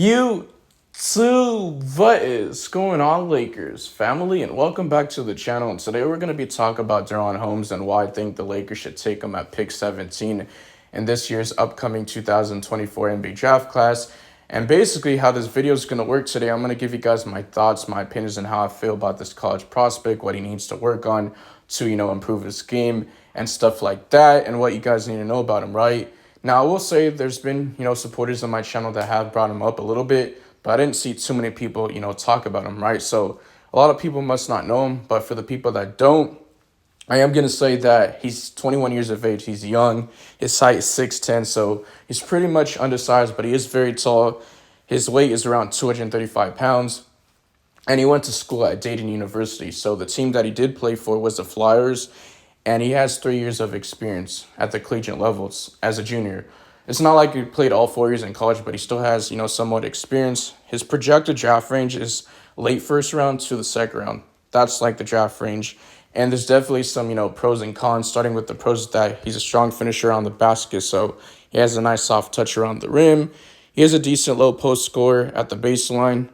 What is going on, Lakers family, and welcome back to the channel. And today we're going to be talking about DaRon Holmes and why I think the Lakers should take him at pick 17 in this year's upcoming 2024 NBA draft class. And basically how this video is going to work today, I'm going to give you guys my thoughts, my opinions, and how I feel about this college prospect, what he needs to work on to, improve his game and stuff like that, and what you guys need to know about him, right? Now, I will say there's been, supporters on my channel that have brought him up a little bit, but I didn't see too many people, talk about him, right? So a lot of people must not know him, but for the people that don't, I am going to say that he's 21 years of age. He's young. His height is 6'10", so he's pretty much undersized, but he is very tall. His weight is around 235 pounds, and he went to school at Dayton University. So the team that he did play for was the Flyers, and he has 3 years of experience at the collegiate levels as a junior. It's not like he played all 4 years in college, but he still has, somewhat experience. His projected draft range is late first round to the second round. That's like the draft range. And there's definitely some, pros and cons, starting with the pros that he's a strong finisher on the basket. So he has a nice soft touch around the rim. He has a decent low post score at the baseline.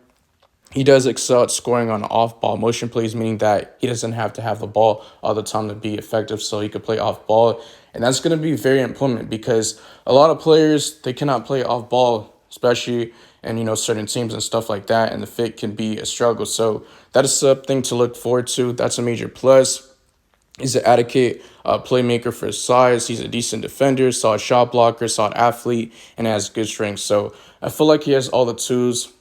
He does excel at scoring on off-ball motion plays, meaning that he doesn't have to have the ball all the time to be effective, so he could play off-ball. And that's going to be very important because a lot of players, they cannot play off-ball, especially in, certain teams and stuff like that, and the fit can be a struggle. So that is something to look forward to. That's a major plus. He's an adequate playmaker for his size. He's a decent defender, solid shot blocker, solid athlete, and has good strength. So I feel like he has all the tools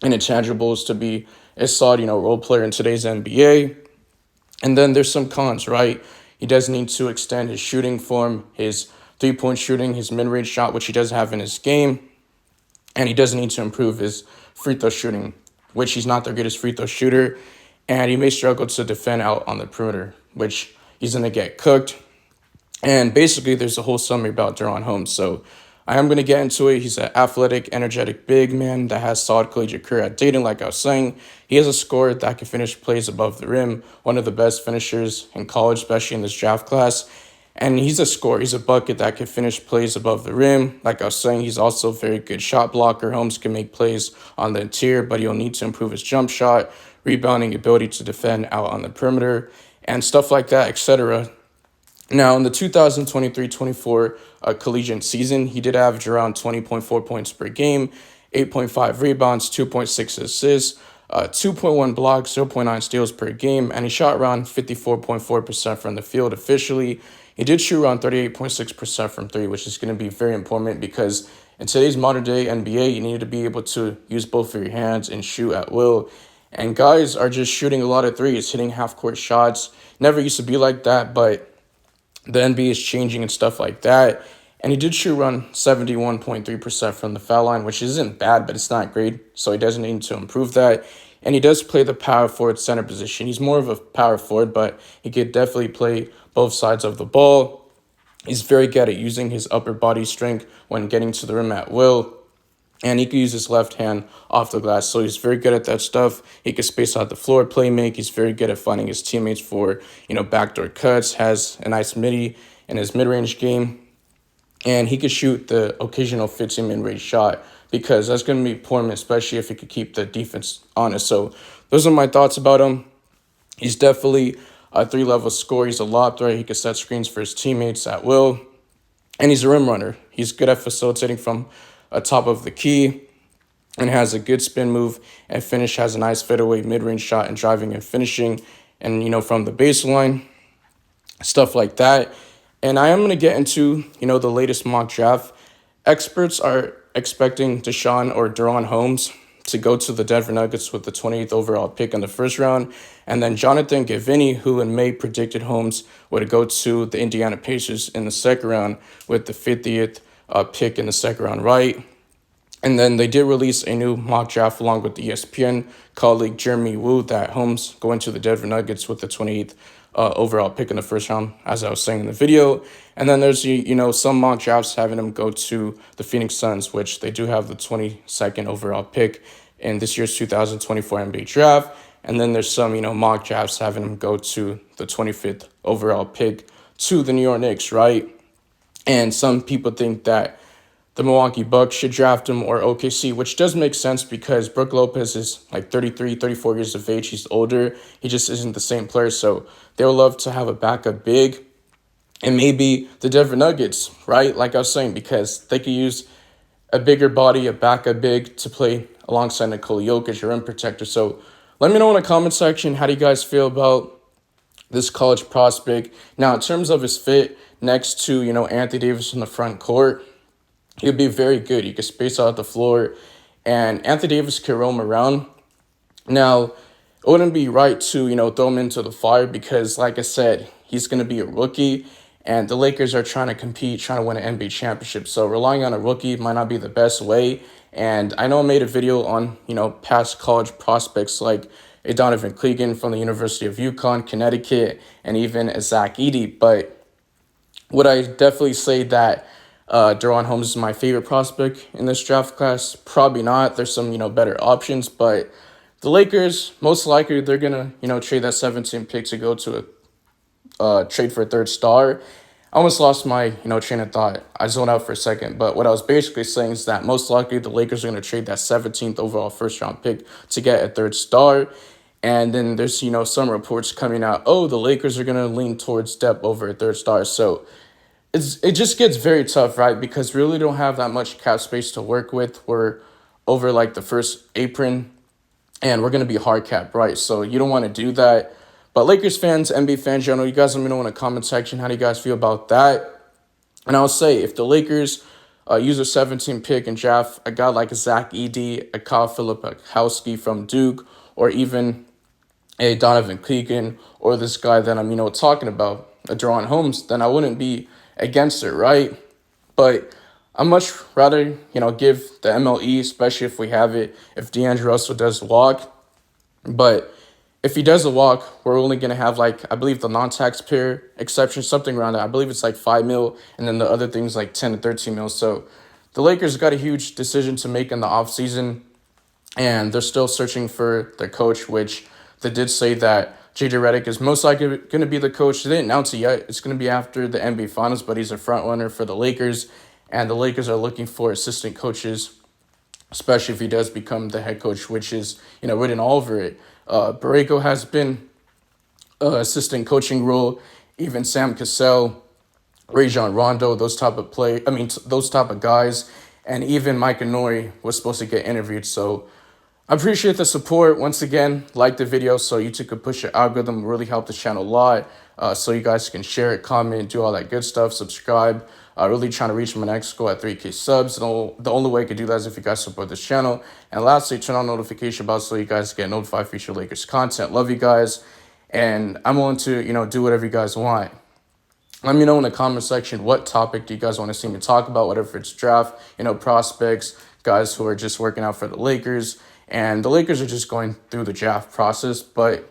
and intangibles to be a solid, role player in today's NBA. And then there's some cons, right? He does need to extend his shooting form, his three-point shooting, his mid-range shot, which he does have in his game. And he does need to improve his free throw shooting, which he's not the greatest free throw shooter. And he may struggle to defend out on the perimeter, which he's going to get cooked. And basically, there's a whole summary about DaRon Holmes. So I am going to get into it. He's an athletic, energetic big man that has solid collegiate career at Dayton, like I was saying. He has a scorer that can finish plays above the rim, one of the best finishers in college, especially in this draft class. And he's a scorer. He's a bucket that can finish plays above the rim. Like I was saying, he's also a very good shot blocker. Holmes can make plays on the interior, but he'll need to improve his jump shot, rebounding ability to defend out on the perimeter, and stuff like that, etc. Now, in the 2023-24 collegiate season, he did average around 20.4 points per game, 8.5 rebounds, 2.6 assists, 2.1 blocks, 0.9 steals per game, and he shot around 54.4% from the field officially. He did shoot around 38.6% from three, which is going to be very important because in today's modern day NBA, you need to be able to use both of your hands and shoot at will. And guys are just shooting a lot of threes, hitting half-court shots. Never used to be like that, but the NBA is changing and stuff like that. And he did shoot around 71.3% from the foul line, which isn't bad, but it's not great. So he does need to improve that. And he does play the power forward center position. He's more of a power forward, but he could definitely play both sides of the ball. He's very good at using his upper body strength when getting to the rim at will. And he can use his left hand off the glass. So he's very good at that stuff. He can space out the floor, play make. He's very good at finding his teammates for, backdoor cuts, has a nice midi in his mid-range game. And he could shoot the occasional 15 mid-range shot because that's going to be important, especially if he could keep the defense honest. So those are my thoughts about him. He's definitely a three-level scorer. He's a lob threat. He can set screens for his teammates at will. And he's a rim runner. He's good at facilitating from top of the key and has a good spin move and finish, has a nice fadeaway mid-range shot and driving and finishing and, from the baseline, stuff like that. And I am going to get into, the latest mock draft. Experts are expecting DaRon Holmes to go to the Denver Nuggets with the 28th overall pick in the first round. And then Jonathan Gavini, who in May predicted Holmes would go to the Indiana Pacers in the second round with the 50th pick in the second round, right? And then they did release a new mock draft along with the ESPN colleague Jeremy Woo that Holmes going to the Denver Nuggets with the 28th overall pick in the first round, as I was saying in the video. And then there's, some mock drafts having him go to the Phoenix Suns, which they do have the 22nd overall pick in this year's 2024 NBA draft. And then there's some, mock drafts having him go to the 25th overall pick to the New York Knicks, right? And some people think that the Milwaukee Bucks should draft him or OKC, which does make sense because Brook Lopez is like 33, 34 years of age. He's older. He just isn't the same player. So they would love to have a backup big. And maybe the Denver Nuggets, right? Like I was saying, because they could use a bigger body, a backup big to play alongside Nikola Jokic, your rim protector. So let me know in the comment section, how do you guys feel about this college prospect? Now, in terms of his fit next to, Anthony Davis in the front court, he'd be very good. He could space out the floor, and Anthony Davis could roam around. Now, it wouldn't be right to, throw him into the fire because, like I said, he's going to be a rookie, and the Lakers are trying to compete, trying to win an NBA championship. So relying on a rookie might not be the best way. And I know I made a video on, past college prospects like a Donovan Clegan from the University of UConn, Connecticut, and even a Zach Edey. But would I definitely say that DaRon Holmes is my favorite prospect in this draft class? Probably not. There's some, better options. But the Lakers, most likely, they're going to, trade that 17 pick to go to a trade for a third star. I almost lost my, train of thought. I zoned out for a second. But what I was basically saying is that most likely the Lakers are going to trade that 17th overall first-round pick to get a third star. And then there's, some reports coming out, the Lakers are going to lean towards depth over a third star. So it just gets very tough, right? Because we really don't have that much cap space to work with. We're over, like, the first apron, and we're going to be hard cap, right? So you don't want to do that. But Lakers fans, NBA fans, you guys let me know in the comment section, how do you guys feel about that? And I'll say, if the Lakers use a 17 pick and draft a guy like a Zach Edey, a Kyle Filipowski from Duke, or even a Donovan Clegan, or this guy that I'm, talking about, a DaRon Holmes, then I wouldn't be against it, right? But I'd much rather, give the MLE, especially if we have it, if D'Angelo Russell does walk. But if he does a walk, we're only going to have, I believe the non-taxpayer exception, something around that. I believe it's like $5 million, and then the other things like $10 to $13 million. So the Lakers got a huge decision to make in the offseason, and they're still searching for their coach, which they did say that JJ Redick is most likely going to be the coach. They didn't announce it yet. It's going to be after the NBA Finals, but he's a front runner for the Lakers, and the Lakers are looking for assistant coaches, especially if he does become the head coach, which is, written all over it. Borrego has been assistant coaching role. Even Sam Cassell, Rajon Rondo, those type of guys, and even Mike Nori was supposed to get interviewed. So I appreciate the support. Once again, like the video so YouTube could push the algorithm. Really help the channel a lot. So you guys can share it, comment, do all that good stuff, subscribe. Really trying to reach my next goal at 3K subs. The only way I could do that is if you guys support this channel. And lastly, turn on notification bells so you guys get notified for future Lakers content. Love you guys. And I'm willing to, do whatever you guys want. Let me know in the comment section what topic do you guys want to see me talk about, whatever it's draft, prospects, guys who are just working out for the Lakers. And the Lakers are just going through the draft process. But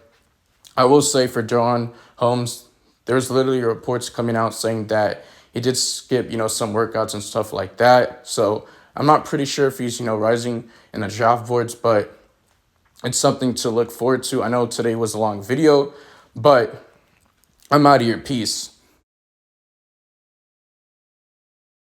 I will say for DaRon Holmes, there's literally reports coming out saying that he did skip, some workouts and stuff like that. So I'm not pretty sure if he's, rising in the draft boards, but it's something to look forward to. I know today was a long video, but I'm out of here. Peace.